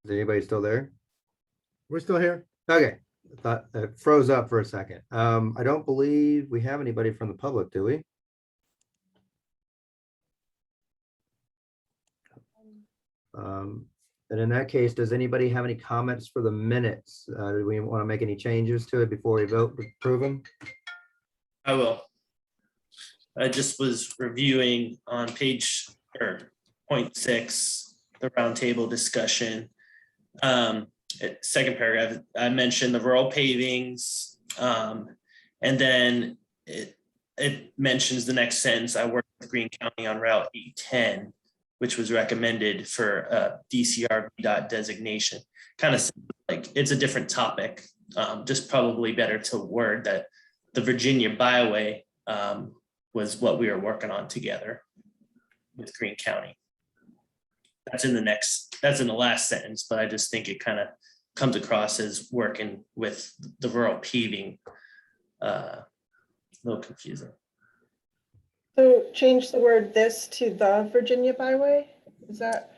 Is anybody still there? We're still here. Okay, I thought it froze up for a second. I don't believe we have anybody from the public, do we? And in that case, does anybody have any comments for the minutes? Do we want to make any changes to it before we vote to approve them? I will. I just was reviewing on page or 0.6, the roundtable discussion. Second paragraph, I mentioned the rural pavings, and then it mentions the next sentence. I worked with Greene County on Route 810, which was recommended for DCR VDOT designation. Kind of like it's a different topic, just probably better to word that the Virginia byway was what we were working on together with Greene County. That's in the last sentence, but I just think it kind of comes across as working with the rural paving. A little confusing. So change the word "this" to "the Virginia byway." Is that?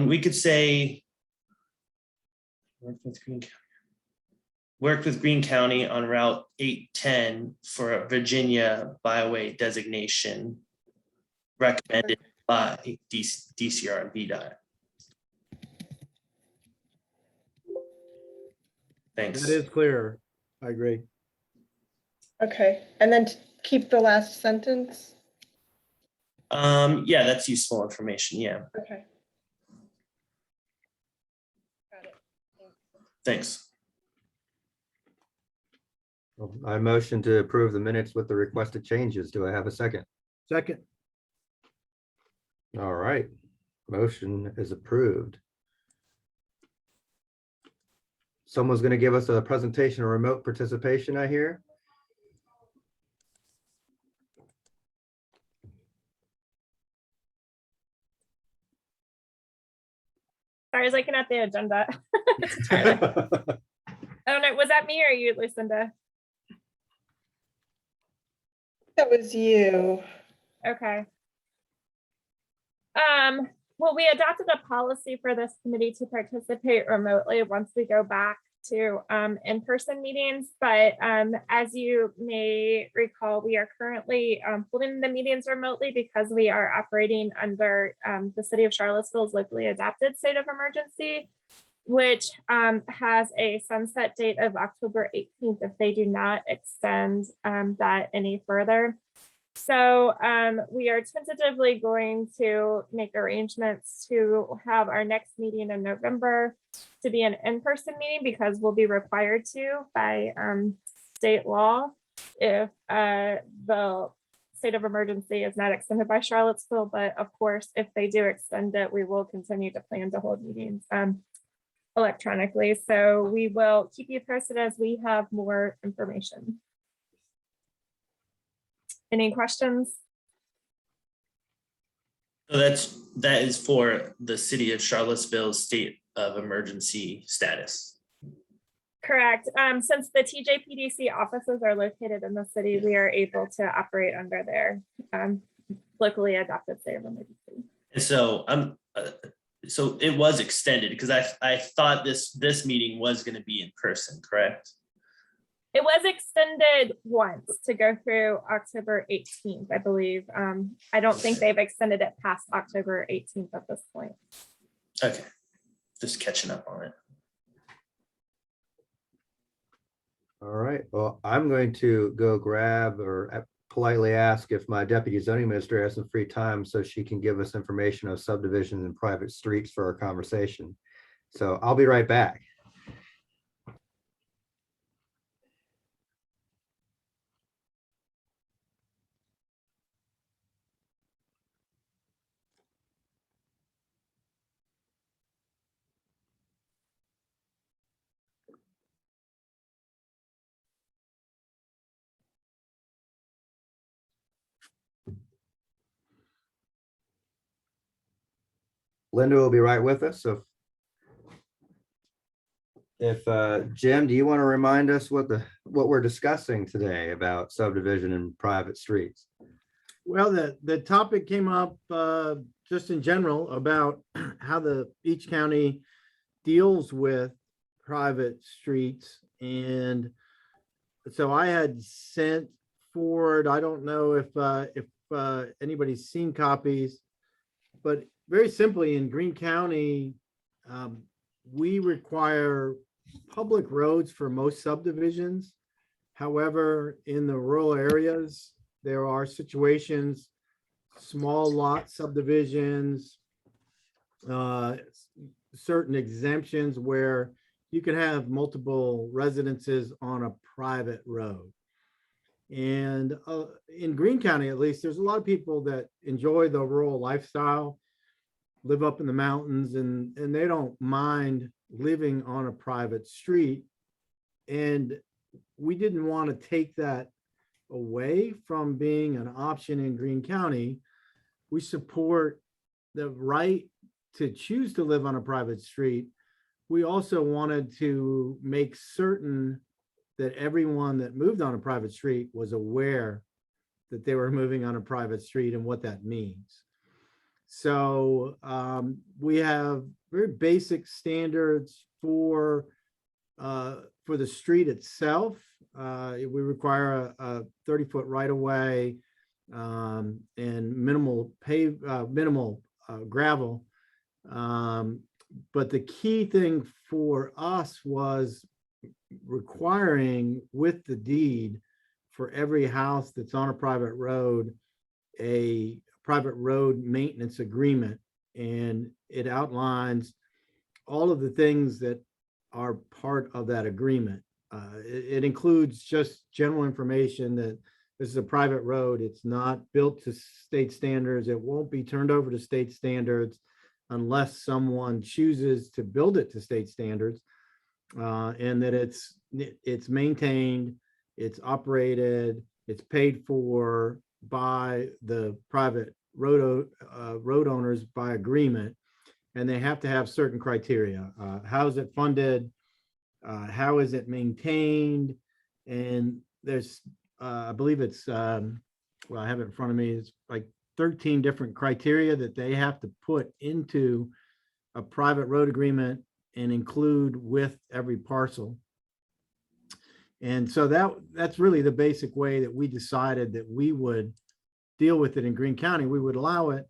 We could say worked with Greene County on Route 810 for a Virginia byway designation recommended by DCR and VDOT. Thanks. That is clear. I agree. Okay, and then keep the last sentence. Yeah, that's useful information. Yeah, Okay. Got it. thanks. I motion to approve the minutes with the requested changes. Do I have a second? Second. All right, motion is approved. Someone's going to give us a presentation of remote participation, I hear. Sorry, I was looking at the agenda. Oh no, was that me or you, Lucinda? That was you. Okay. Well, we adopted a policy for this committee to participate remotely once we go back to in-person meetings. But as you may recall, we are currently holding the meetings remotely because we are operating under the city of Charlottesville's locally adopted state of emergency, which has a sunset date of October 18th if they do not extend that any further. So we are tentatively going to make arrangements to have our next meeting in November to be an in-person meeting because we'll be required to by state law if the state of emergency is not extended by Charlottesville. But of course, if they do extend it, we will continue to plan to hold meetings electronically. So we will keep you posted as we have more information. Any questions? So that is for the city of Charlottesville's state of emergency status. Correct. Since the TJPDC offices are located in the city, we are able to operate under their locally adopted state of emergency. And so so it was extended because I thought this meeting was going to be in person, correct? It was extended once to go through October 18th, I believe. I don't think they've extended it past October 18th at this point. Okay, just catching up on it. All right, well, I'm going to go grab or politely ask if my deputy zoning minister has some free time so she can give us information on subdivisions and private streets for our conversation. So I'll be right back. Linda will be right with us. So if Jim, do you want to remind us what we're discussing today about subdivision and private streets? Well, the topic came up just in general about how each county deals with private streets. And so I had sent forward, I don't know if anybody's seen copies, but very simply in Greene County, we require public roads for most subdivisions. However, in the rural areas, there are situations, small lot subdivisions, certain exemptions where you can have multiple residences on a private road. And in Greene County, at least, there's a lot of people that enjoy the rural lifestyle, live up in the mountains, and they don't mind living on a private street. And we didn't want to take that away from being an option in Greene County. We support the right to choose to live on a private street. We also wanted to make certain that everyone that moved on a private street was aware that they were moving on a private street and what that means. So we have very basic standards for the street itself. We require a 30-foot right-of-way and minimal gravel. But the key thing for us was requiring with the deed for every house that's on a private road, a private road maintenance agreement. And it outlines all of the things that are part of that agreement. It includes just general information that this is a private road. It's not built to state standards. It won't be turned over to state standards unless someone chooses to build it to state standards, and that it's maintained, it's operated, it's paid for by the private road owners by agreement, and they have to have certain criteria. How is it funded? How is it maintained? And there's, I believe it's, well, I have it in front of me. It's like 13 different criteria that they have to put into a private road agreement and include with every parcel. And so that's really the basic way that we decided that we would deal with it in Greene County. We would allow it,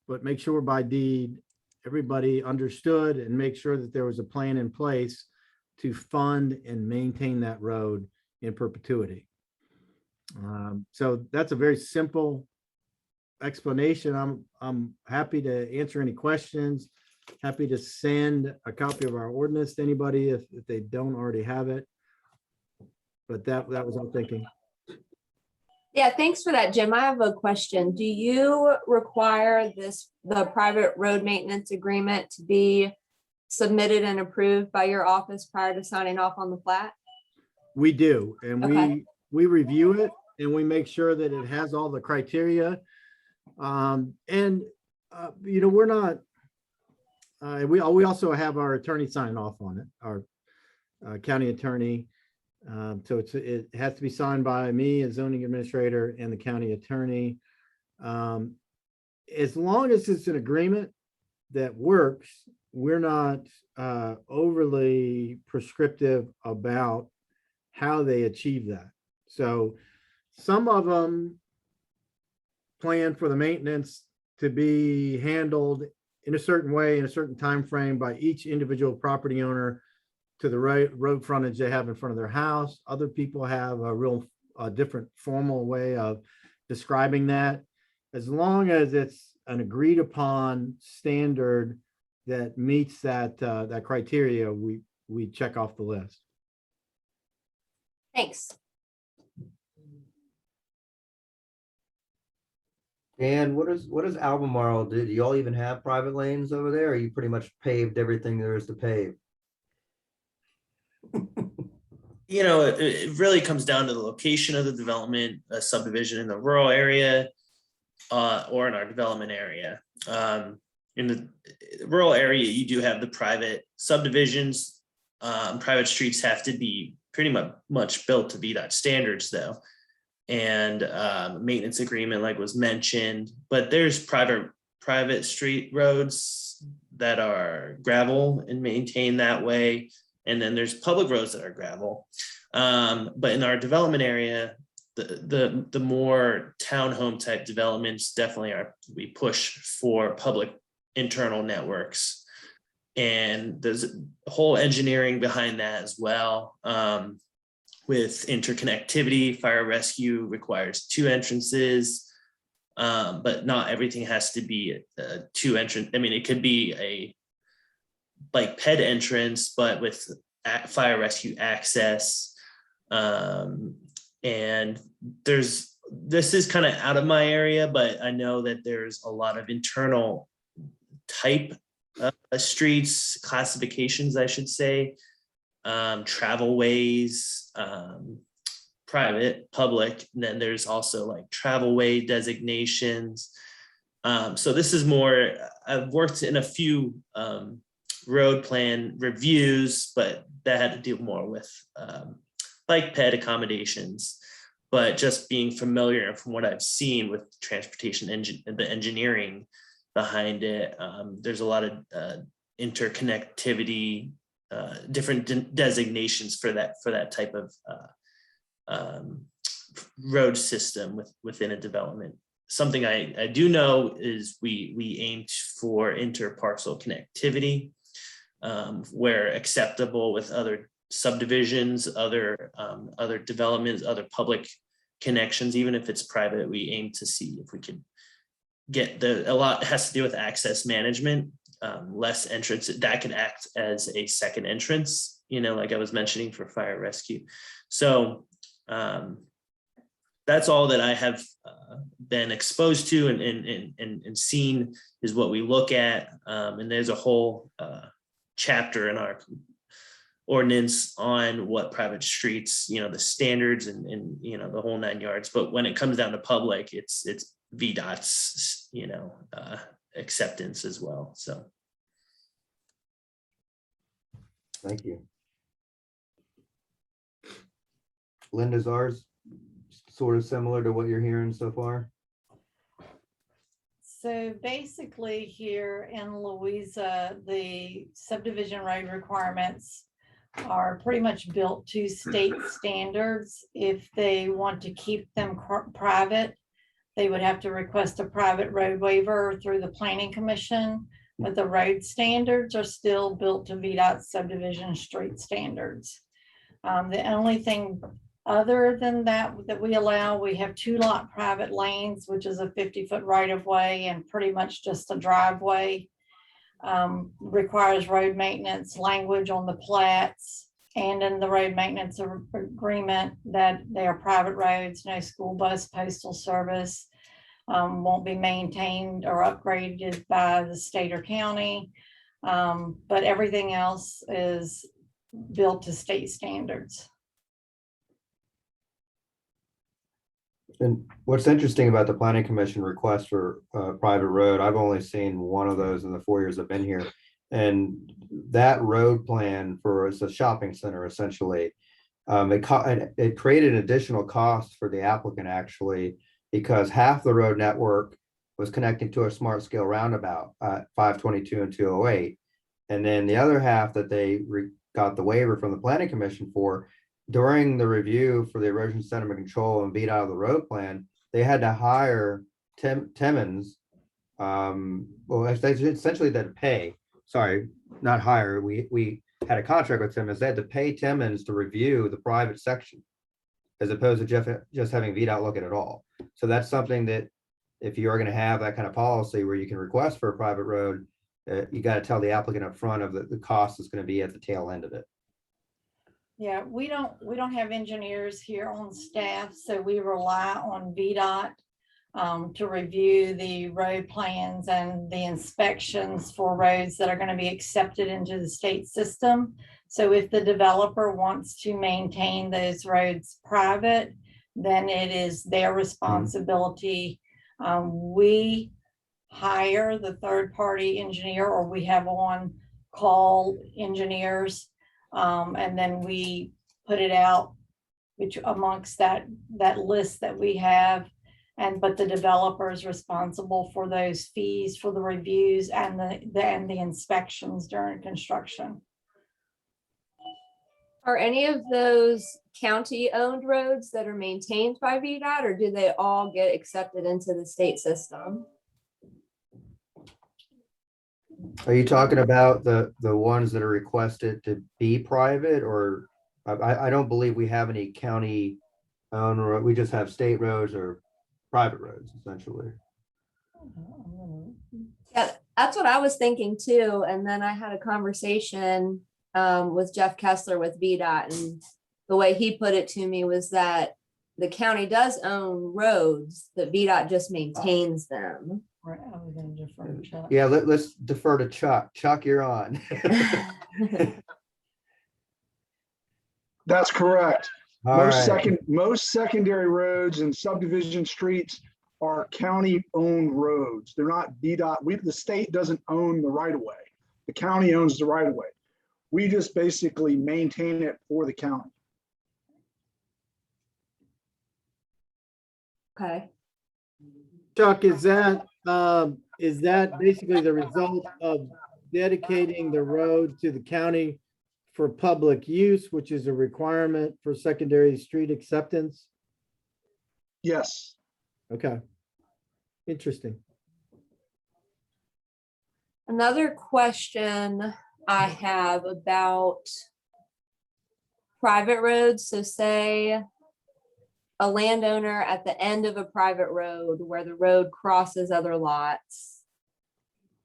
but make sure by deed, everybody understood and make sure that there was a plan in place to fund and maintain that road in perpetuity. So that's a very simple explanation. I'm happy to answer any questions. Happy to send a copy of our ordinance to anybody if they don't already have it. But that was our thinking. Yeah, thanks for that, Jim. I have a question. Do you require the private road maintenance agreement to be submitted and approved by your office prior to signing off on the plat? We do, and Okay. we review it and we make sure that it has all the criteria. You know, we're not. We also have our attorney sign off on it, our county attorney. So it has to be signed by me as zoning administrator and the county attorney. As long as it's an agreement that works, we're not overly prescriptive about how they achieve that. So some of them plan for the maintenance to be handled in a certain way, in a certain time frame by each individual property owner to the road frontage they have in front of their house. Other people have a different formal way of describing that. As long as it's an agreed upon standard that meets that criteria, we check off the list. Thanks. And what does Albemarle do? Do y'all even have private lanes over there? Or you pretty much paved everything there is to pave? You know, it really comes down to the location of the development, a subdivision in the rural area, or in our development area. In the rural area, you do have the private subdivisions. Private streets have to be pretty much built to VDOT standards, though. And maintenance agreement, like was mentioned, but there's private street roads that are gravel and maintained that way. And then there's public roads that are gravel. But in our development area, the more townhome type developments definitely we push for public internal networks. And there's a whole engineering behind that as well. With interconnectivity, fire rescue requires 2 entrances, but not everything has to be a 2 entrance. I mean, it could be a bike ped entrance, but with fire rescue access. And this is kind of out of my area, but I know that there's a lot of internal type streets, classifications, I should say, travel ways, private, public, and then there's also like travel way designations. So this is more, I've worked in a few road plan reviews, but that had to deal more with bike ped accommodations. But just being familiar from what I've seen with transportation the engineering behind it, there's a lot of interconnectivity, different designations for that type of road system within a development. Something I do know is we aim for interparcel connectivity, where acceptable with other subdivisions, other developments, other public connections. Even if it's private, we aim to see if we could get a lot has to do with access management, less entrance that could act as a second entrance, like I was mentioning for fire rescue. So that's all that I have been exposed to and seen is what we look at. And there's a whole chapter in our ordinance on what private streets, the standards and the whole 9 yards. But when it comes down to public, it's VDOT's, acceptance as well. So. Thank you. Linda's ours sort of similar to what you're hearing so far? So basically here in Louisa, the subdivision road requirements are pretty much built to state standards. If they want to keep them private, they would have to request a private road waiver through the Planning Commission, but the road standards are still built to VDOT subdivision street standards. The only thing other than that we allow, we have 2-lot private lanes, which is a 50-foot right of way and pretty much just a driveway. Requires road maintenance language on the plats and in the road maintenance agreement that they are private roads, no school bus, postal service, won't be maintained or upgraded by the state or county. But everything else is built to state standards. And what's interesting about the Planning Commission request for private road, I've only seen one of those in the 4 years I've been here. And that road plan it's a shopping center, essentially. It created an additional cost for the applicant, actually, because half the road network was connecting to a smart scale roundabout at 522 and 208. And then the other half that they got the waiver from the Planning Commission for, during the review for the erosion sediment control and VDOT of the road plan, they had to hire Timmons. Well, essentially they had to pay, sorry, not hire. We had a contract with Timmons. They had to pay Timmons to review the private section as opposed to just having VDOT look at it all. So that's something that if you are going to have that kind of policy where you can request for a private road, you got to tell the applicant up front of the cost is going to be at the tail end of it. Yeah, we don't have engineers here on staff, so we rely on VDOT to review the road plans and the inspections for roads that are going to be accepted into the state system. So if the developer wants to maintain those roads private, then it is their responsibility. We hire the third-party engineer, or we have on-call engineers. And then we put it out, which amongst that list that we have, but the developer is responsible for those fees for the reviews and the inspections during construction. Are any of those county-owned roads that are maintained by VDOT, or do they all get accepted into the state system? Are you talking about the ones that are requested to be private, or I don't believe we have any county owned road. We just have state roads or private roads essentially. Yeah, that's what I was thinking too. And then I had a conversation with Jeff Kessler with VDOT, and the way he put it to me was that the county does own roads, that VDOT just maintains them. Right, I was gonna defer to Chuck. Yeah, let's defer to Chuck. Chuck, you're on. That's correct. All right. Most secondary roads and subdivision streets are county-owned roads. They're not VDOT. The state doesn't own the right-of-way. The county owns the right-of-way. We just basically maintain it for the county. Okay. Chuck, is that basically the result of dedicating the road to the county for public use, which is a requirement for secondary street acceptance? Yes. Okay. Interesting. Another question I have about private roads. So say a landowner at the end of a private road where the road crosses other lots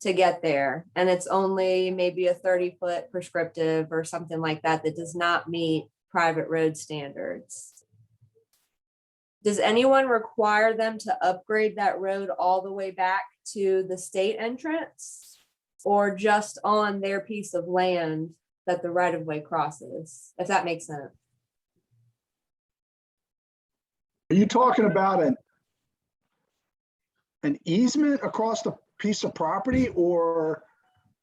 to get there, and it's only maybe a 30-foot prescriptive or something like that that does not meet private road standards. Does anyone require them to upgrade that road all the way back to the state entrance, or just on their piece of land that the right-of-way crosses, if that makes sense? Are you talking about an easement across the piece of property, or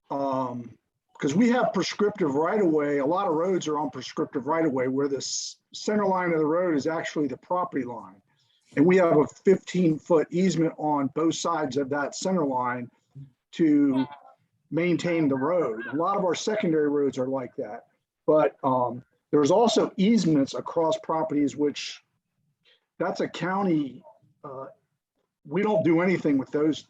because we have prescriptive right-of-way? A lot of roads are on prescriptive right-of-way where the center line of the road is actually the property line. And we have a 15-foot easement on both sides of that center line to maintain the road. A lot of our secondary roads are like that. But there's also easements across properties, which that's a county. We don't do anything with those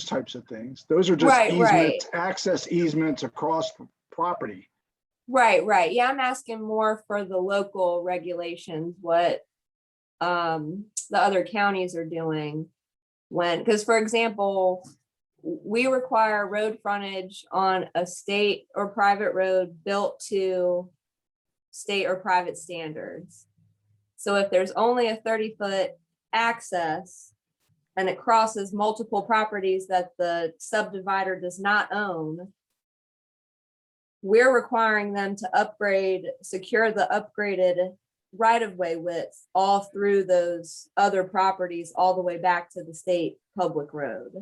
types of things. Those are just easements, access easements across property. Right. Yeah, I'm asking more for the local regulations, what the other counties are doing because, for example, we require road frontage on a state or private road built to state or private standards. So if there's only a 30-foot access and it crosses multiple properties that the subdivider does not own, we're requiring them to secure the upgraded right-of-way width all through those other properties, all the way back to the state public road.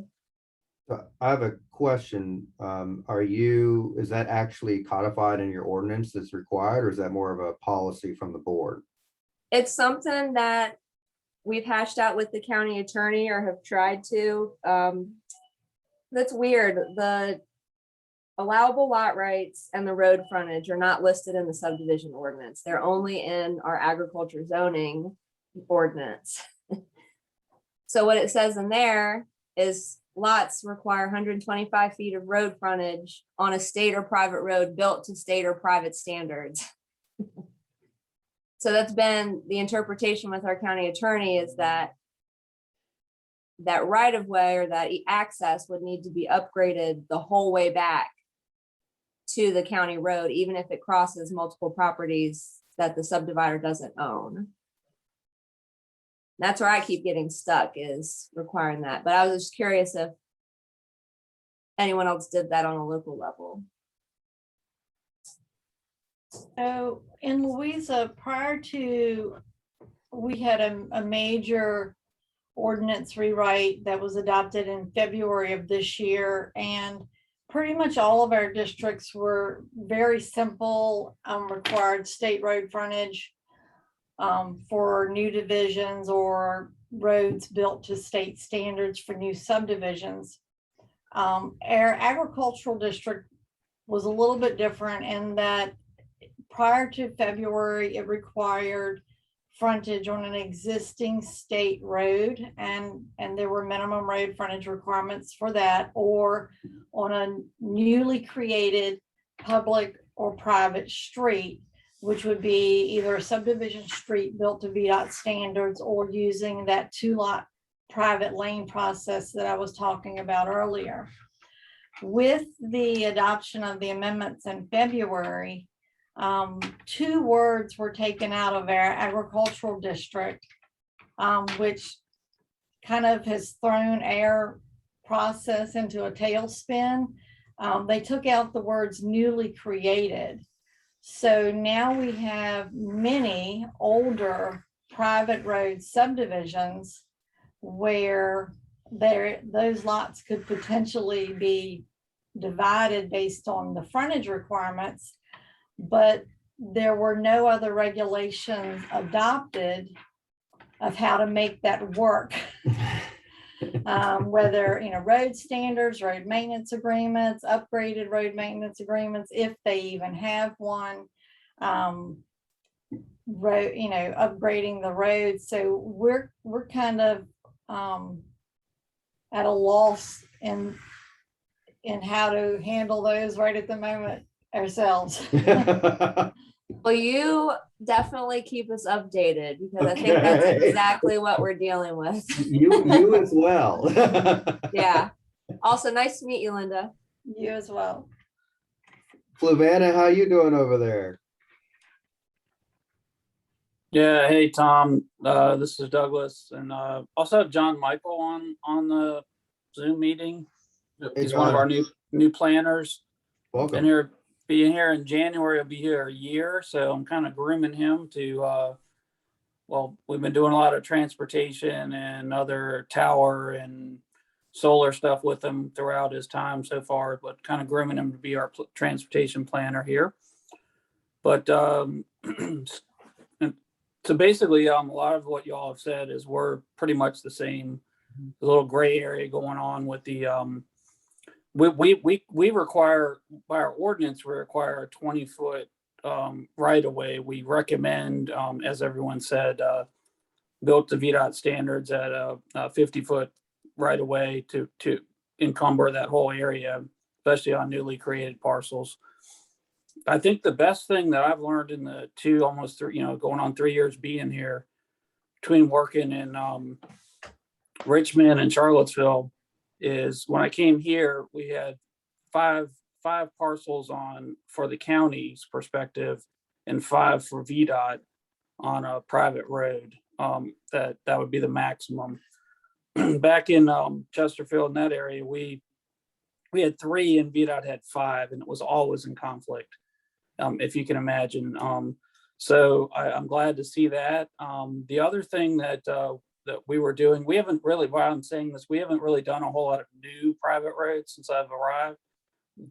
I have a question. Is that actually codified in your ordinance that's required, or is that more of a policy from the board? It's something that we've hashed out with the county attorney, or have tried to. That's weird. The allowable lot rights and the road frontage are not listed in the subdivision ordinance. They're only in our agriculture zoning ordinance. So what it says in there is lots require 125 feet of road frontage on a state or private road built to state or private standards. So that's been the interpretation with our county attorney, is that right of way or that access would need to be upgraded the whole way back to the county road, even if it crosses multiple properties that the subdivider doesn't own. That's where I keep getting stuck, is requiring that. But I was just curious if anyone else did that on a local level. So in Louisa, we had a major ordinance rewrite that was adopted in February of this year, and pretty much all of our districts were very simple, required state road frontage for new divisions or roads built to state standards for new subdivisions. Our agricultural district was a little bit different in that prior to February, it required frontage on an existing state road, and there were minimum road frontage requirements for that, or on a newly created public or private street, which would be either a subdivision street built to VDOT standards or using that 2-lot private lane process that I was talking about earlier. With the adoption of the amendments in February, 2 words were taken out of our agricultural district, which kind of has thrown our process into a tailspin. They took out the words newly created. So now we have many older private road subdivisions where those lots could potentially be divided based on the frontage requirements, but there were no other regulations adopted of how to make that work. Whether, road standards, road maintenance agreements, upgraded road maintenance agreements, if they even have one, road, upgrading the road. So we're kind of at a loss in how to handle those right at the moment ourselves. Well, you definitely keep us updated, because I think that's Okay. exactly what we're dealing with. You as well. Yeah. Also, nice to meet you, Linda. You as well. Fluvanna, how you doing over there? Yeah, hey Tom, this is Douglas, and also have John Michael on the Zoom meeting. Hey, He's one of John. our new planners. Welcome. Being here in January, he'll be here a year, so I'm kind of grooming him to. Well, we've been doing a lot of transportation and other tower and solar stuff with him throughout his time so far, but kind of grooming him to be our transportation planner here. But so basically, a lot of what y'all have said is we're pretty much the same. There's a little gray area going on with the we require, by our ordinance, we require a 20-foot right of way. We recommend, as everyone said, built to VDOT standards at a 50-foot right of way to encumber that whole area, especially on newly created parcels. I think the best thing that I've learned in the almost 3, going on 3 years being here, between working in Richmond and Charlottesville, is when I came here, we had five parcels on for the county's perspective and 5 for VDOT on a private road. That would be the maximum. Back in Chesterfield, in that area, we had 3 and VDOT had 5, and it was always in conflict, if you can imagine. So I'm glad to see that. The other thing that we were doing, we haven't really, while I'm saying this, we haven't really done a whole lot of new private roads since I've arrived.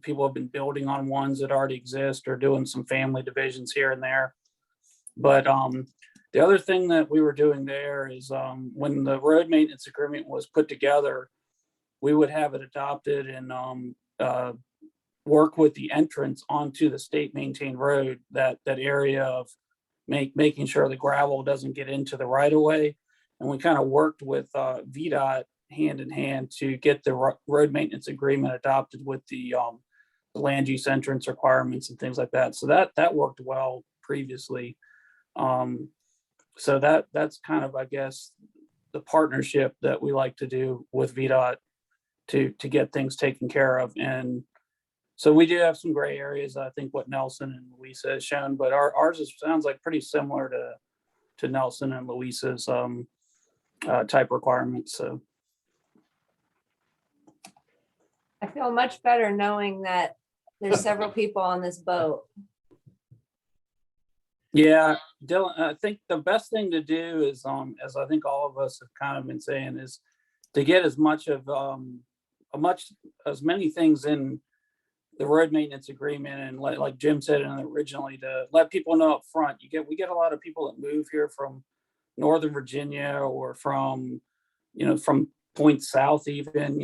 People have been building on ones that already exist or doing some family divisions here and there. But the other thing that we were doing there is when the road maintenance agreement was put together, we would have it adopted and work with the entrance onto the state maintained road, that area of making sure the gravel doesn't get into the right of way. And we kind of worked with VDOT hand in hand to get the road maintenance agreement adopted with the land use entrance requirements and things like that. So that worked well previously. So that's kind of, I guess, the partnership that we like to do with VDOT to get things taken care of. And so we do have some gray areas, I think, what Nelson and Louisa has shown, but ours sounds like pretty similar to Nelson and Louisa's type requirements. So I feel much better knowing that there's several people on this boat. yeah, Dylan, I think the best thing to do is, as I think all of us have kind of been saying, is to get as much of as many things in the road maintenance agreement, and like Jim said originally, to let people know up front. We get a lot of people that move here from Northern Virginia or from, from points south even,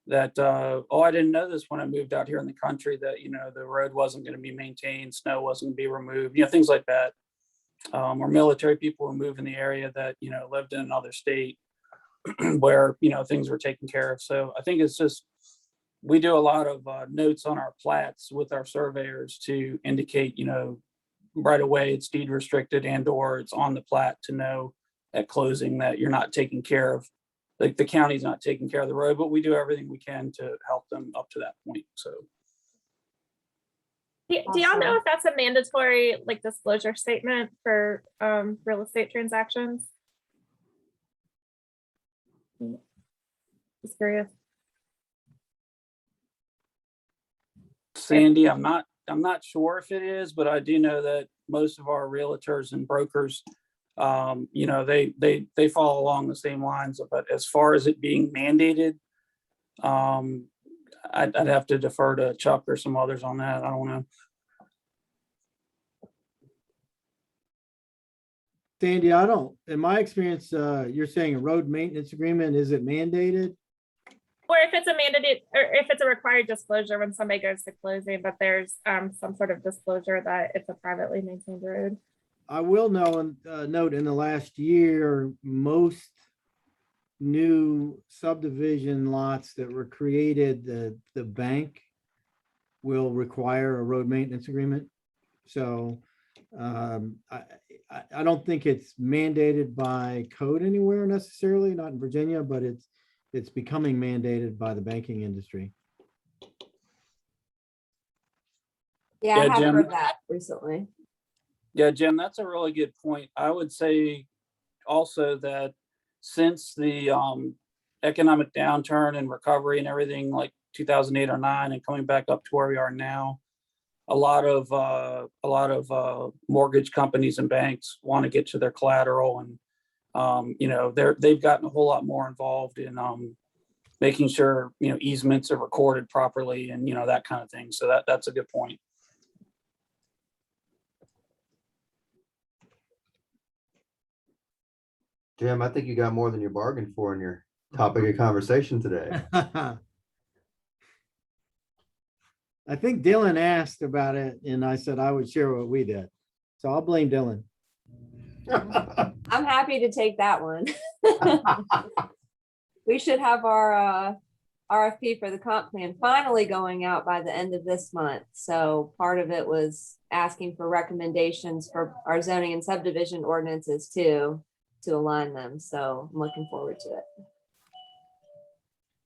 that, oh, I didn't know this when I moved out here in the country that, the road wasn't going to be maintained, snow wasn't going to be removed, things like that. Or military people were moving the area that, lived in another state where, things were taken care of. So I think it's just, we do a lot of notes on our plats with our surveyors to indicate, right away it's deed restricted and or it's on the plat to know at closing that you're not taking care of, like the county's not taking care of the road, but we do everything we can to help them up to that point. So. Do y'all know if that's a mandatory like disclosure statement for real estate transactions? Just curious. Sandy, I'm not sure if it is, but I do know that most of our realtors and brokers, they follow along the same lines. But as far as it being mandated, I'd have to defer to Chuck or some others on that. I don't know. Sandy, in my experience, you're saying a road maintenance agreement, is it mandated? Or if it's a mandated, or if it's a required disclosure when somebody goes to closing, but there's some sort of disclosure that it's a privately maintained road. I will note in the last year, most new subdivision lots that were created, the bank will require a road maintenance agreement. So I don't think it's mandated by code anywhere necessarily, not in Virginia, but it's becoming mandated by the banking industry. Yeah, I Yeah, have Jim. heard that recently. Yeah, Jim, that's a really good point. I would say also that since the economic downturn and recovery and everything like 2008 or 9 and coming back up to where we are now, a lot of mortgage companies and banks want to get to their collateral, and they've gotten a whole lot more involved in making sure easements are recorded properly and that kind of thing. So that's a good point. Jim, I think you got more than you bargained for in your topic of conversation today. I think Dylan asked about it and I said I would share what we did. So I'll blame Dylan. I'm happy to take that one. We should have our RFP for the comp plan finally going out by the end of this month. So part of it was asking for recommendations for our zoning and subdivision ordinances too, to align them. So I'm looking forward to it.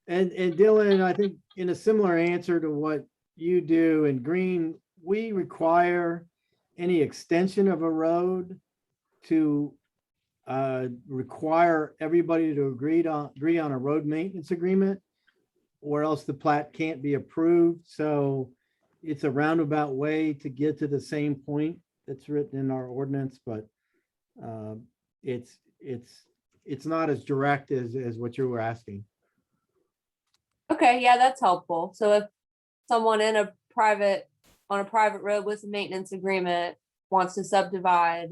And Dylan, I think in a similar answer to what you do in Greene, we require any extension of a road to require everybody to agree on a road maintenance agreement, or else the plat can't be approved. So it's a roundabout way to get to the same point that's written in our ordinance, but it's not as direct as what you were asking. Okay, yeah, that's helpful. So if someone on a private road with a maintenance agreement wants to subdivide,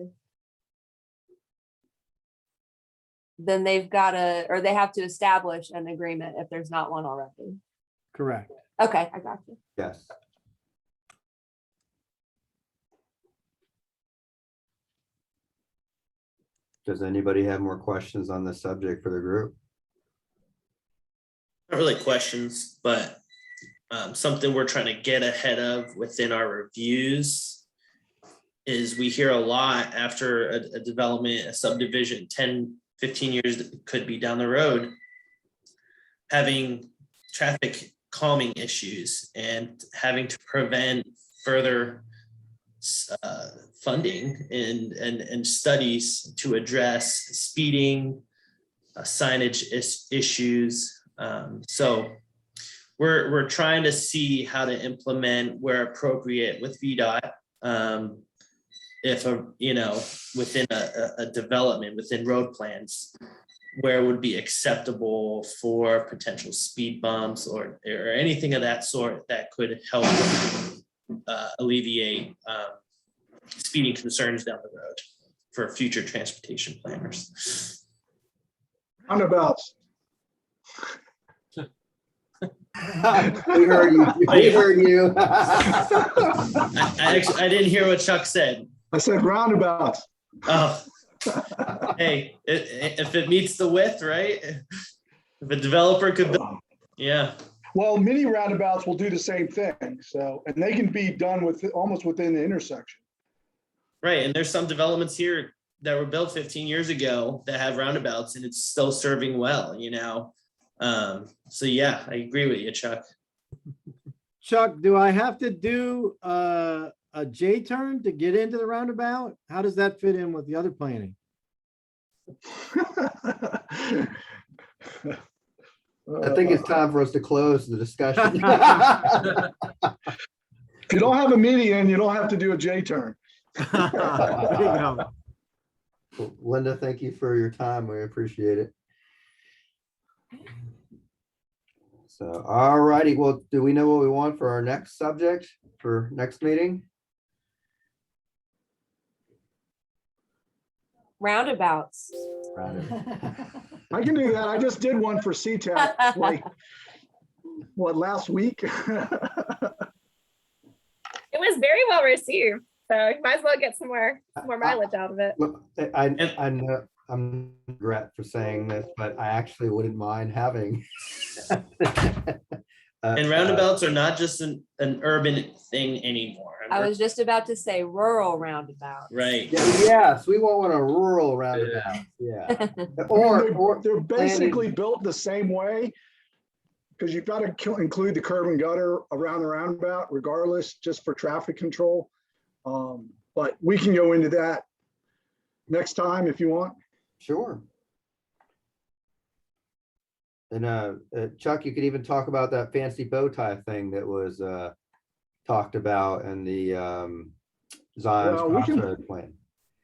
then they have to establish an agreement if there's not one already. Correct. Okay, I got you. Yes. Does anybody have more questions on this subject for the group? Not really questions, but something we're trying to get ahead of within our reviews is we hear a lot after a development, a subdivision, 10, 15 years that could be down the road, having traffic calming issues and having to prevent further funding and studies to address speeding, signage issues. So we're trying to see how to implement where appropriate with VDOT. If within a development, within road plans, where it would be acceptable for potential speed bumps or anything of that sort that could help alleviate speeding concerns down the road for future transportation planners. Roundabouts. We heard you. We heard you. I didn't hear what Chuck said. I said roundabouts. Oh, hey, if it meets the width, right? If a developer could build, yeah. Well, mini roundabouts will do the same thing. So, and they can be done with almost within the intersection. Right, and there's some developments here that were built 15 years ago that have roundabouts and it's still serving well, you know? So yeah, I agree with you, Chuck. Chuck, do I have to do a J-turn to get into the roundabout? How does that fit in with the other planning? I think it's time for us to close the discussion. If you don't have a median, you don't have to do a J-turn. There you go. Linda, thank you for your time. We appreciate it. So, all righty. Well, do we know what we want for our next subject for next meeting? Roundabouts. I can do that. I just did one for CTAC, like, what, last week? It was very well received, so you might as well get some more mileage out of it. Look, I know I'm regret for saying this, but I actually wouldn't mind having. And roundabouts are not just an urban thing anymore. I was just about to say rural roundabout. Right. Yes, we want a rural roundabout. Yeah. Or They're basically built the same way, because you've got to include the curb and gutter around the roundabout regardless, just for traffic control. But we can go into that next time if you want. Sure. And Chuck, you could even talk about that fancy bow tie thing that was talked about in the Zion's Well, we can- crossroad plan.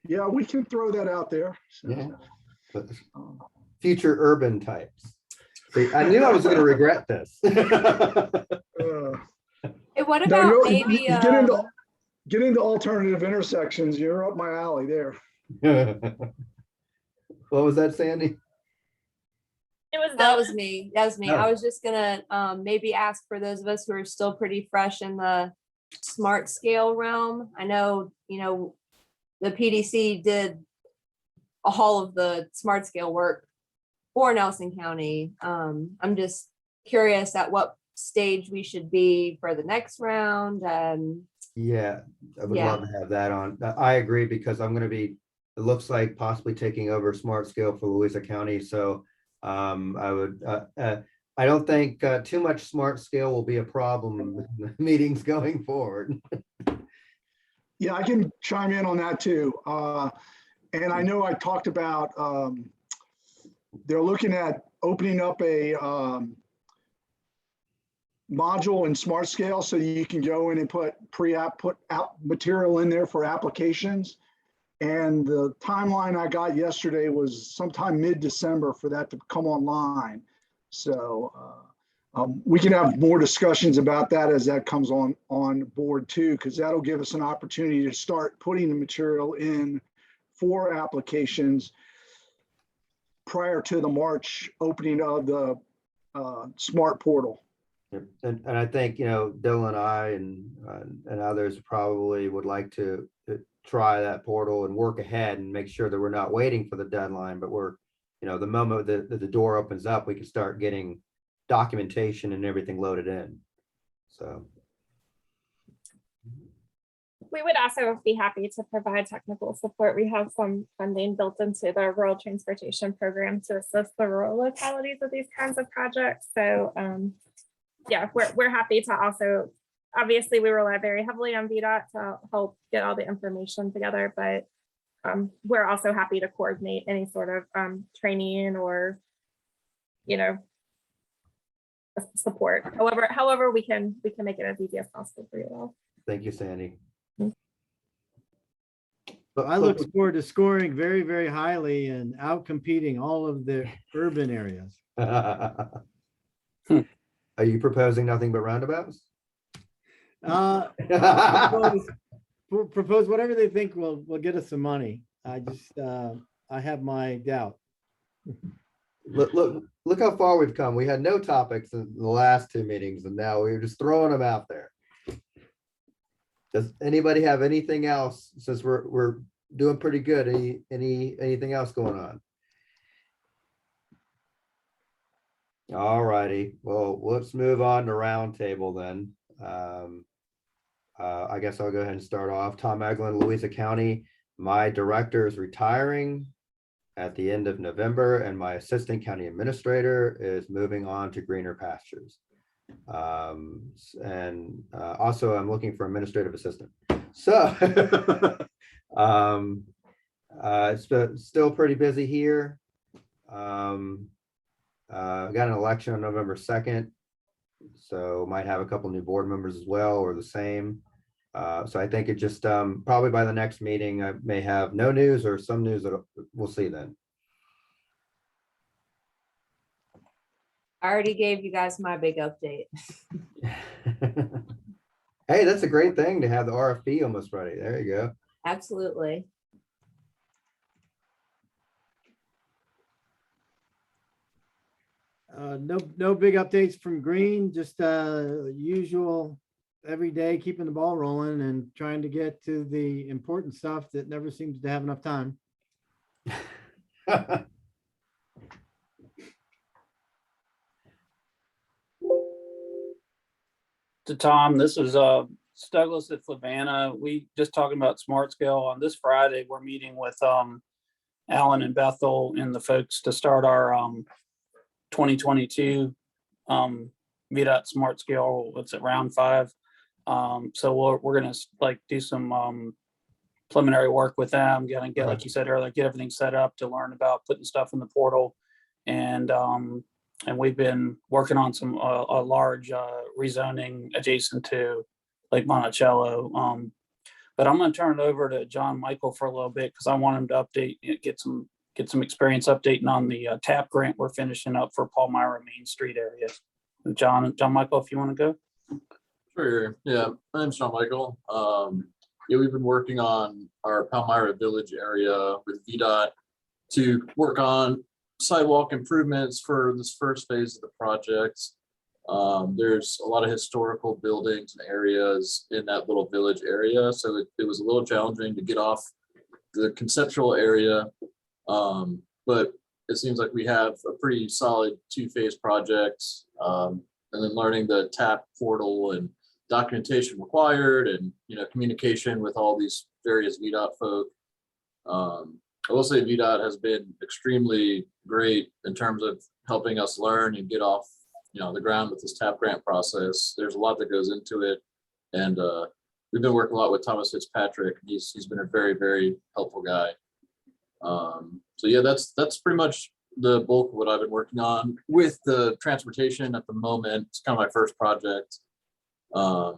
Yeah, we can throw that out there. So, Yeah. But future urban types. See, I knew I was going to regret this. Hey, what now about you're- maybe, you get into alternative intersections, you're up my alley there. What was that, Sandy? It was that was me. That was me. Oh. I was just gonna maybe ask for those of us who are still pretty fresh in the smart scale realm. I know, you know, the PDC did all of the smart scale work for Nelson County. I'm just curious at what stage we should be for the next round. Yeah, I would Yeah. love to have that on. I agree, because I'm going to be, it looks like possibly taking over smart scale for Louisa County. So I would, I don't think too much smart scale will be a problem in the meetings going forward. Yeah, I can chime in on that too. And I know I talked about, they're looking at opening up a module in smart scale, so you can go in and put out material in there for applications. And the timeline I got yesterday was sometime mid-December for that to come online. So we can have more discussions about that as that comes on board too, because that'll give us an opportunity to start putting the material in for applications prior to the March opening of the smart portal. And I think, you know, Dylan and I and others probably would like to try that portal and work ahead and make sure that we're not waiting for the deadline, but we're, you know, the moment that the door opens up, we can start getting documentation and everything loaded in. So. We would also be happy to provide technical support. We have some funding built into the rural transportation program to assist the rural localities with these kinds of projects. So yeah, we're happy to also, obviously we rely very heavily on VDOT to help get all the information together, but we're also happy to coordinate any sort of training or, you know, support. However we can make it as easy as possible for you all. Thank you, Sandy. I look forward to scoring very, very highly and out-competing all of the urban areas. Are you proposing nothing but roundabouts? Propose whatever they think will get us some money. I just, I have my doubt. Look how far we've come. We had no topics in the last two meetings and now we're just throwing them out there. Does anybody have anything else since we're doing pretty good? Anything else going on? All righty. Well, let's move on to roundtable then. I guess I'll go ahead and start off. Tom Eglin, Louisa County. My director is retiring at the end of November, and my assistant county administrator is moving on to greener pastures. Also, I'm looking for administrative assistant. So it's still pretty busy here. Got an election on November 2nd, so might have a couple new board members as well, or the same. So I think it just probably by the next meeting, I may have no news or some news that we'll see then. I already gave you guys my big update. Hey, that's a great thing to have the RFP almost ready. There you go. Absolutely. No big updates from Greene, just usual every day, keeping the ball rolling and trying to get to the important stuff that never seems to have enough time. To Tom, this is Douglas at Fluvanna. We just talking about Smartscan. On this Friday, we're meeting with Alan and Bethel and the folks to start our 2022 VDOT Smartscan. It's at round 5. So we're gonna like do some preliminary work with them, get like you said earlier, get everything set up to learn about putting stuff in the portal, and we've been working on some a large rezoning adjacent to Lake Monticello. But I'm going to turn it over to John Michael for a little bit because I want him to update, get some experience updating on the TAP grant we're finishing up for Palmyra Main Street area. John Michael, if you want to go. Sure. Yeah, my name's John Michael. Yeah, we've been working on our Palmyra Village area with VDOT to work on sidewalk improvements for this first phase of the project. There's a lot of historical buildings and areas in that little village area, so it was a little challenging to get off the conceptual area, but it seems like we have a pretty solid 2-phase project, and then learning the TAP portal and documentation required, and communication with all these various VDOT folk. I will say VDOT has been extremely great in terms of helping us learn and get off the ground with this TAP grant process. There's a lot that goes into it, and we've been working a lot with Thomas Fitzpatrick. He's been a very, very helpful guy. So yeah, that's pretty much the bulk of what I've been working on with the transportation at the moment. It's kind of my first project. I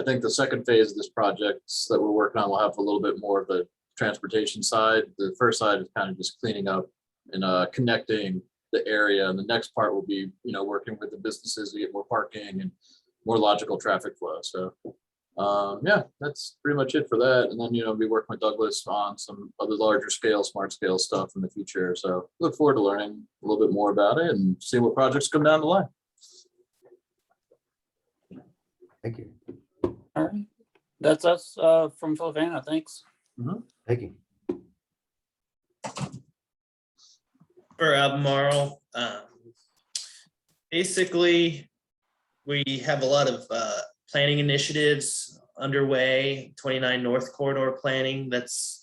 think the second phase of this project that we're working on will have a little bit more of the transportation side. The first side is kind of just cleaning up and connecting the area, and the next part will be working with the businesses to get more parking and more logical traffic flow. So yeah, that's pretty much it for that. And then be working with Douglas on some other larger scale, smart scale stuff in the future. So look forward to learning a little bit more about it and see what projects come down the line. Thank you. All right, that's us from Fluvanna. Thanks. Thank you. For Albemarle, basically, we have a lot of planning initiatives underway. 29 North Corridor planning, that's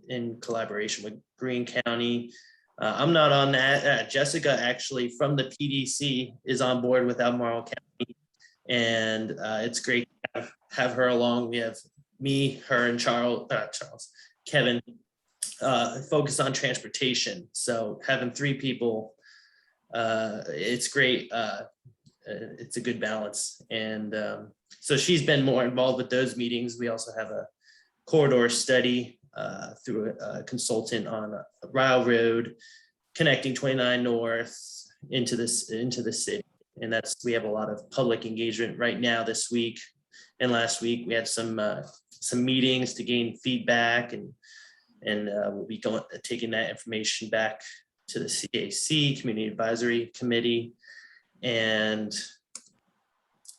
in collaboration with Greene County. I'm not on that. Jessica, actually, from the PDC, is on board with Albemarle County, and it's great to have her along. We have me, her, and Kevin, focus on transportation. So having 3 people, it's great. It's a good balance. And so she's been more involved with those meetings. We also have a corridor study through a consultant on a railroad connecting 29 North into the city. And we have a lot of public engagement right now this week. And last week we had some meetings to gain feedback and And we'll be taking that information back to the CAC, Community Advisory Committee. And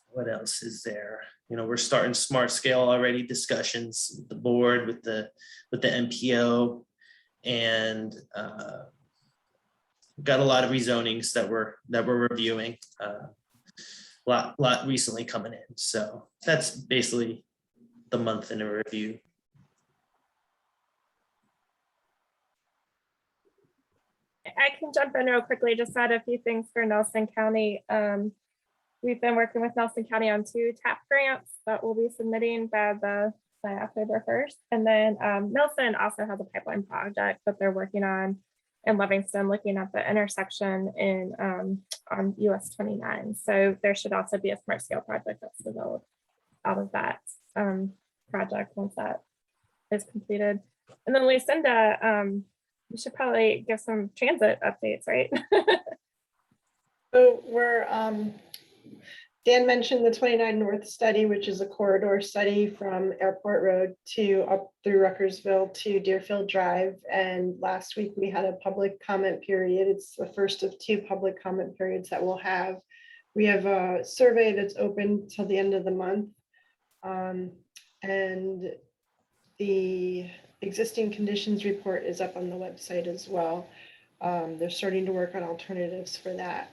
what else is there? You know, we're starting smart scale already discussions with the board, with the MPO, and got a lot of rezonings that we're reviewing. Lot recently coming in. So that's basically the month in a review. I can jump in real quickly, just add a few things for Nelson County. We've been working with Nelson County on 2 TAP grants that we'll be submitting by October 1st. And then Nelson also has a pipeline project that they're working on in Livingston, looking at the intersection in on US 29. So there should also be a smart scale project that's developed out of that project once that is completed. And then Lucinda, you should probably give some transit updates, right? So we're, Dan mentioned the 29 North study, which is a corridor study from Airport Road to up through Ruckersville to Deerfield Drive. And last week we had a public comment period. It's the first of 2 public comment periods that we'll have. We have a survey that's open till the end of the month. And the existing conditions report is up on the website as well. They're starting to work on alternatives for that.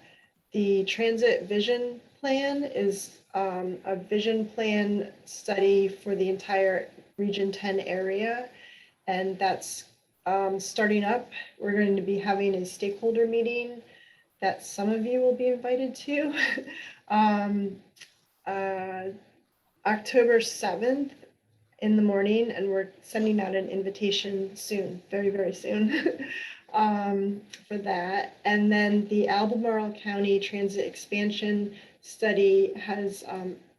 The transit vision plan is a vision plan study for the entire Region 10 area. And that's starting up. We're going to be having a stakeholder meeting that some of you will be invited to. October 7th in the morning, and we're sending out an invitation soon, very, very soon. For that. And then the Albemarle County Transit Expansion Study has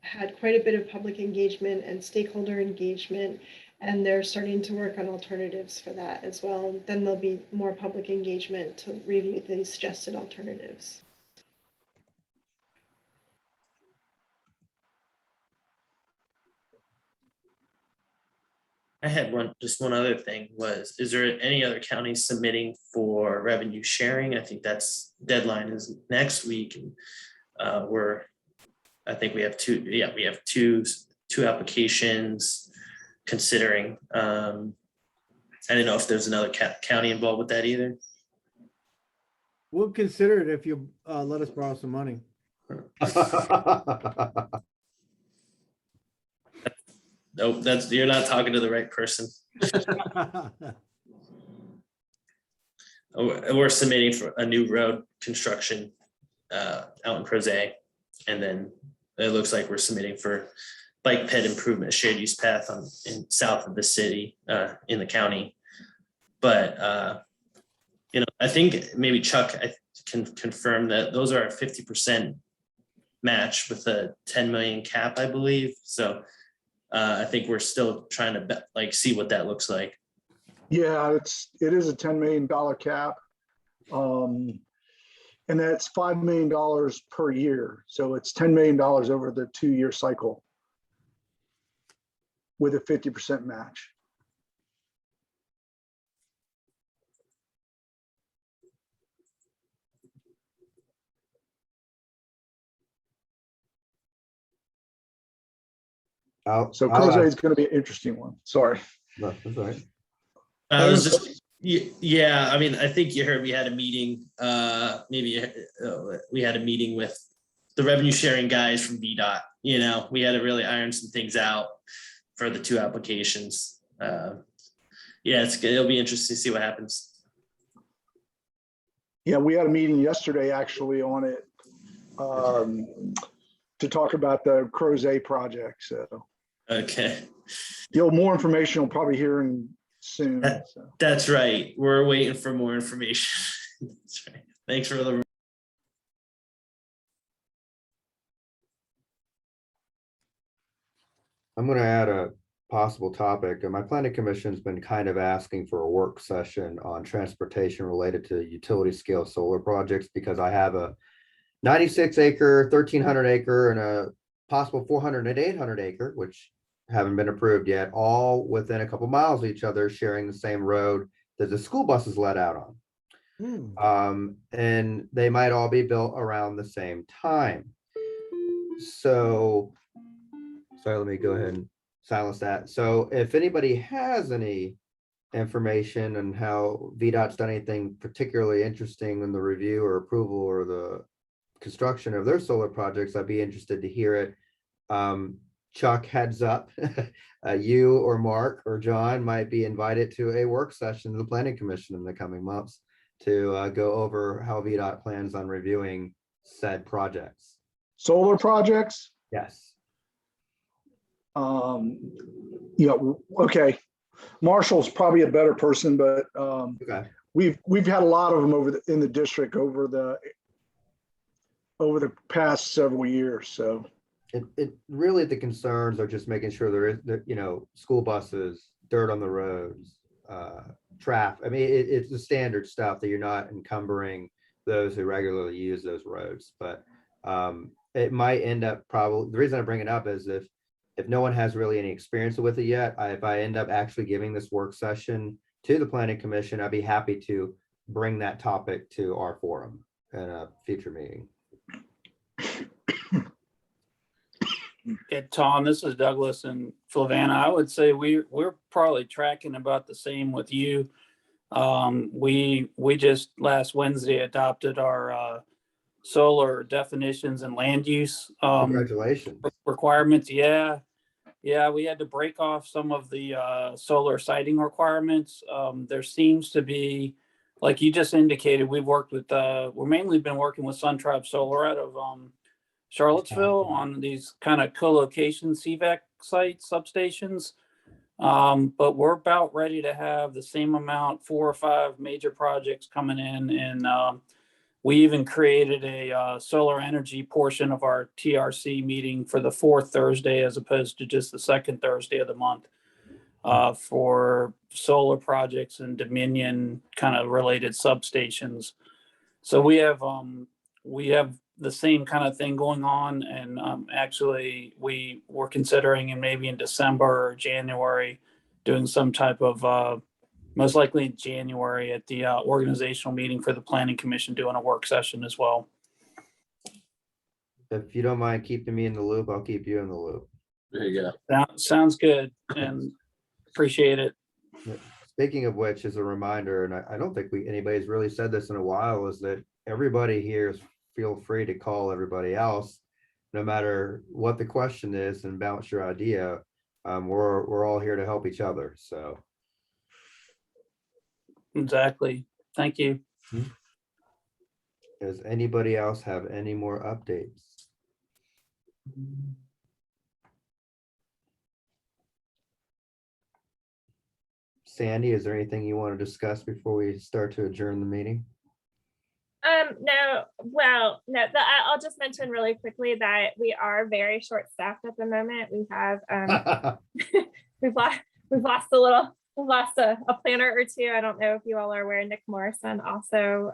had quite a bit of public engagement and stakeholder engagement, and they're starting to work on alternatives for that as well. Then there'll be more public engagement to review the suggested alternatives. I had just one other thing was, is there any other counties submitting for revenue sharing? I think that's deadline is next week. And I think we have 2, yeah, we have two applications considering. I didn't know if there's another county involved with that either. We'll consider it if you let us borrow some money. Nope, you're not talking to the right person. We're submitting for a new road construction out in Crozet, and then it looks like we're submitting for bike ped improvement, shared use path in south of the city in the county. But you know, I think maybe Chuck can confirm that those are a 50% match with a 10 million cap, I believe. So I think we're still trying to see what that looks like. Yeah, it is a $10 million cap. And that's $5 million per year. So it's $10 million over the 2-year cycle with a 50% match. So Crozet is going to be an interesting one. Sorry. No, that's all right. I was just, yeah, I mean, I think you heard we had a meeting, we had a meeting with the revenue sharing guys from VDOT. You know, we had to really iron some things out for the 2 applications. Yeah, it'll be interesting to see what happens. Yeah, we had a meeting yesterday actually on it to talk about the Crozet project. So okay, more information we'll probably hear soon. That's right. We're waiting for more information. That's right. Thanks for the. I'm going to add a possible topic, and my planning commission's been kind of asking for a work session on transportation related to utility scale solar projects, because I have a 96 acre, 1,300 acre, and a possible 400 and 800 acre, which haven't been approved yet, all within a couple miles of each other, sharing the same road that the school buses let out on. And they might all be built around the same time. So, sorry, let me go ahead and silence that. So if anybody has any information on how VDOT's done anything particularly interesting in the review or approval or the construction of their solar projects, I'd be interested to hear it. Chuck, heads up, you or Mark or John might be invited to a work session of the Planning Commission in the coming months to go over how VDOT plans on reviewing said projects. Solar projects? Yes. Yeah, okay. Marshall's probably a better person, but Okay. we've had a lot of them in the district over the past several years. So It really, the concerns are just making sure there is, you know, school buses, dirt on the roads, traffic. I mean, it's the standard stuff that you're not encumbering those who regularly use those roads. But it might end up probably, the reason I bring it up is if no one has really any experience with it yet, if I end up actually giving this work session to the Planning Commission, I'd be happy to bring that topic to our forum in a future meeting. Yeah, Tom, this is Douglas and Fluvanna. I would say we're probably tracking about the same with you. We just last Wednesday adopted our solar definitions and land use Congratulations. requirements. Yeah, we had to break off some of the solar siting requirements. There seems to be, like you just indicated, we've worked with we're mainly been working with Sun Tribe Solar out of Charlottesville on these kind of co-location CVAC site substations. But we're about ready to have the same amount, 4 or 5 major projects coming in. And we even created a solar energy portion of our TRC meeting for the 4th Thursday, as opposed to just the 2nd Thursday of the month, for solar projects and Dominion kind of related substations. So we have the same kind of thing going on. And actually we were considering, and maybe in December or January, doing some type of, most likely in January at the organizational meeting for the Planning Commission, doing a work session as well. If you don't mind keeping me in the loop, I'll keep you in the loop. There you go. That sounds good, and appreciate it. Speaking of which, as a reminder, and I don't think anybody's really said this in a while, is that everybody here feel free to call everybody else, no matter what the question is, and bounce your idea. We're all here to help each other. So Exactly. Thank you. does anybody else have any more updates? Sandy, is there anything you want to discuss before we start to adjourn the meeting? No, well, no, I'll just mention really quickly that we are very short-staffed at the moment. We have, we've lost a planner or two. I don't know if you all are aware, Nick Morrison also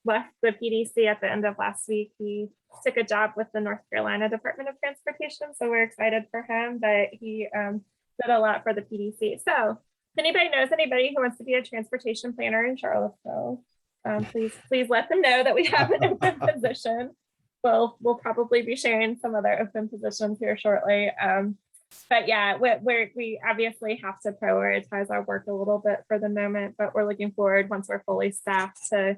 left the PDC at the end of last week. He took a job with the North Carolina Department of Transportation, so we're excited for him, but he did a lot for the PDC. So if anybody knows anybody who wants to be a transportation planner in Charlottesville, please let them know that we have an open position. We'll probably be sharing some other open positions here shortly. But yeah, we obviously have to prioritize our work a little bit for the moment, but we're looking forward, once we're fully staffed, to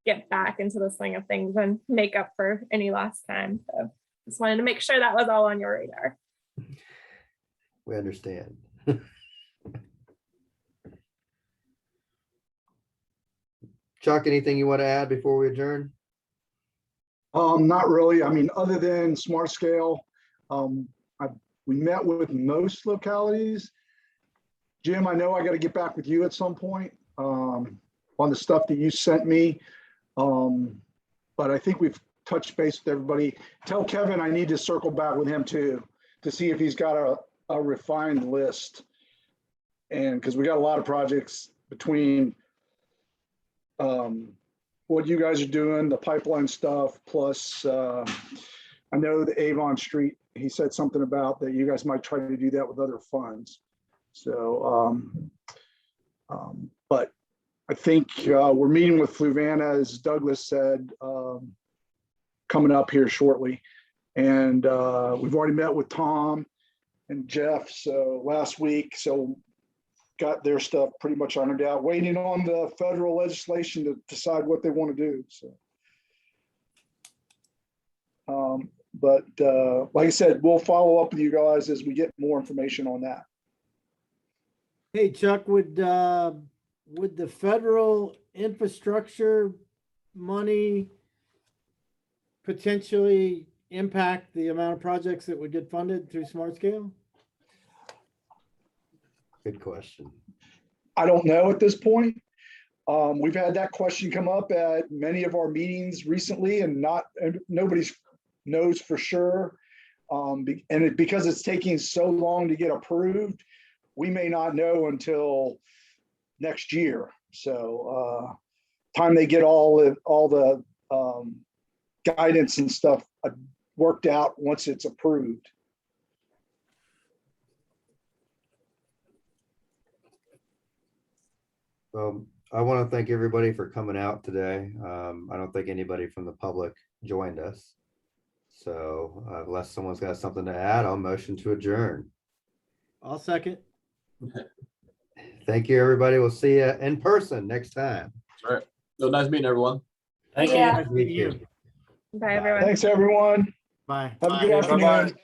get back into the swing of things and make up for any lost time. So just wanted to make sure that was all on your radar. We understand. Chuck, anything you want to add before we adjourn? Not really. I mean, other than Smart Scale, we met with most localities. Jim, I know I got to get back with you at some point on the stuff that you sent me. But I think we've touched base with everybody. Tell Kevin I need to circle back with him too, to see if he's got a refined list. And because we got a lot of projects between what you guys are doing, the pipeline stuff, plus I know the Avon Street he said something about that you guys might try to do that with other funds. So, but I think we're meeting with Fluvanna, as Douglas said, coming up here shortly. And we've already met with Tom and Jeff last week. So got their stuff pretty much ironed out, waiting on the federal legislation to decide what they want to do. So, but like I said, we'll follow up with you guys as we get more information on that. Hey, Chuck, would the federal infrastructure money potentially impact the amount of projects that would get funded through Smartscan? Good question. I don't know at this point. We've had that question come up at many of our meetings recently, and nobody knows for sure. Because it's taking so long to get approved, we may not know until next year. So time they get all the guidance and stuff worked out once it's approved. Well, I want to thank everybody for coming out today. I don't think anybody from the public joined us. So unless someone's got something to add, I'll motion to adjourn. I'll second. Thank you, everybody. We'll see you in person next time. All right. So nice meeting everyone. Thank Yeah. you. Nice meeting you. Bye, everyone. Thanks, everyone. Bye. Have a good Bye. afternoon. Bye-bye.